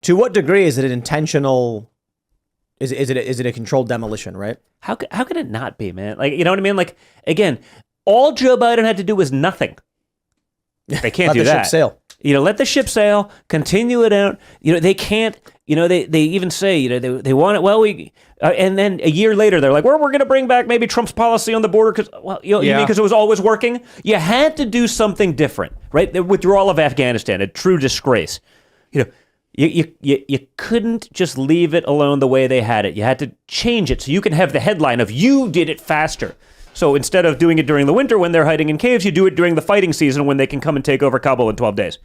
To what degree is it an intentional? Is it a controlled demolition? Right? How could it not be, man? Like, you know what I mean? Like, again, all Joe Biden had to do was nothing. They can't do that. Let the ship sail. Let the ship sail. Continue it out. They can't. They even say they want it. Well, and then a year later they're like, we're going to bring back maybe Trump's policy on the border because you mean because it was always working. You had to do something different, right? The withdrawal of Afghanistan, a true disgrace. You couldn't just leave it alone the way they had it. You had to change it so you can have the headline of "You did it faster." So instead of doing it during the winter when they're hiding in caves, you do it during the fighting season when they can come and take over Kabul in 12 days.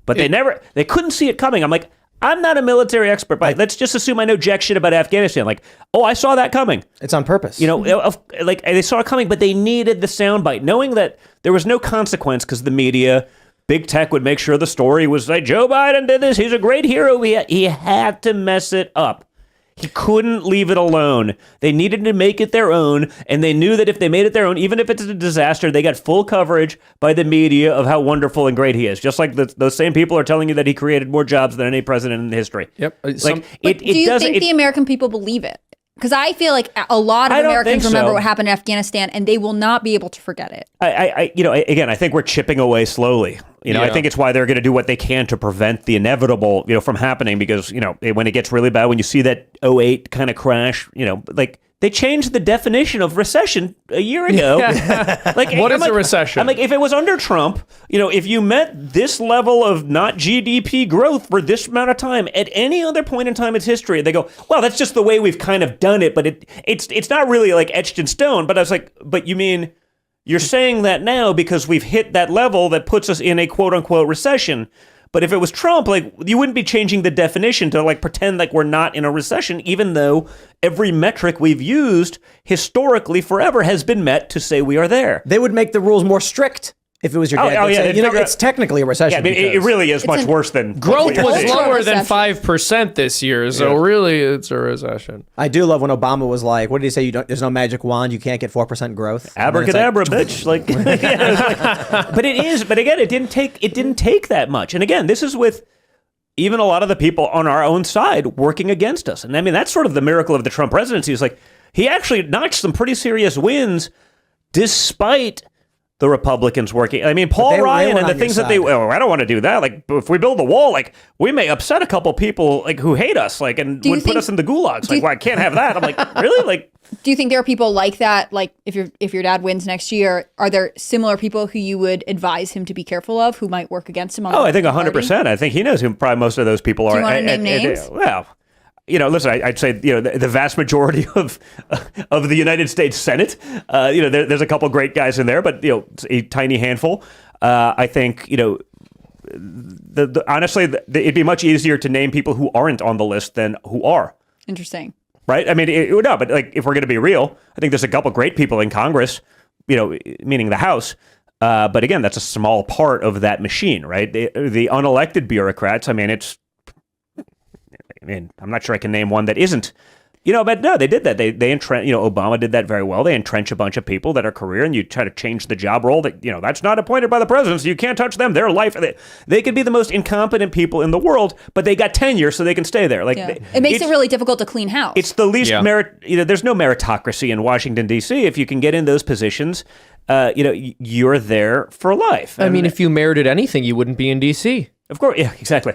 But they couldn't see it coming. I'm like, I'm not a military expert, but let's just assume I know jack shit about Afghanistan. Like, I saw that coming. It's on purpose. Like they saw it coming, but they needed the soundbite, knowing that there was no consequence because the media, big tech would make sure the story was like, Joe Biden did this. He's a great hero. He had to mess it up. He couldn't leave it alone. They needed to make it their own, and they knew that if they made it their own, even if it's a disaster, they got full coverage by the media of how wonderful and great he is. Just like those same people are telling you that he created more jobs than any president in history. Yep. Do you think the American people believe it? Because I feel like a lot of Americans remember what happened in Afghanistan, and they will not be able to forget it. Again, I think we're chipping away slowly. I think it's why they're going to do what they can to prevent the inevitable, from happening. Because when it gets really bad, when you see that 2008 kind of crash, like they changed the definition of recession a year ago. What is a recession? I'm like, if it was under Trump, if you met this level of not GDP growth for this amount of time at any other point in time in its history, they go, well, that's just the way we've kind of done it, but it's not really like etched in stone. But I was like, but you mean you're saying that now because we've hit that level that puts us in a quote unquote recession. But if it was Trump, like, you wouldn't be changing the definition to like pretend like we're not in a recession, even though every metric we've used historically forever has been met to say we are there. They would make the rules more strict if it was your dad. It's technically a recession. Yeah, it really is much worse than growth was lower than 5% this year, so really it's a recession. I do love when Obama was like, "What did he say? There's no magic wand. You can't get 4% growth." Abracadabra, bitch! Like, but it is. But again, it didn't take that much. And again, this is with even a lot of the people on our own side working against us. And I mean, that's sort of the miracle of the Trump presidency. Is like he actually notched some pretty serious wins, despite the Republicans working. I mean, Paul Ryan and the things that I don't want to do that. Like, if we build a wall, like, we may upset a couple people, like, who hate us, like, and would put us in the gulags. Like, well, I can't have that. I'm like, really? Like, do you think there are people like that? Like, if your dad wins next year, are there similar people who you would advise him to be careful of, who might work against him? I think 100%. I think he knows who probably most of those people are. Do you want to name names? Well, listen, I'd say, the vast majority of the United States Senate, there's a couple great guys in there, but, a tiny handful. I think, honestly, it'd be much easier to name people who aren't on the list than who are. Interesting. Right? I mean, but like, if we're going to be real, I think there's a couple great people in Congress, meaning the House. But again, that's a small part of that machine, right? The unelected bureaucrats, I'm not sure I can name one that isn't, but no, they did that. They entrench, Obama did that very well. They entrench a bunch of people that are career, and you try to change the job role that, that's not appointed by the president, so you can't touch them. Their life, they could be the most incompetent people in the world, but they got tenure, so they can stay there. Like, it makes it really difficult to clean house. It's the least merit, there's no meritocracy in Washington, D.C. If you can get in those positions, you're there for life. I mean, if you merited anything, you wouldn't be in D.C. Of course, yeah, exactly.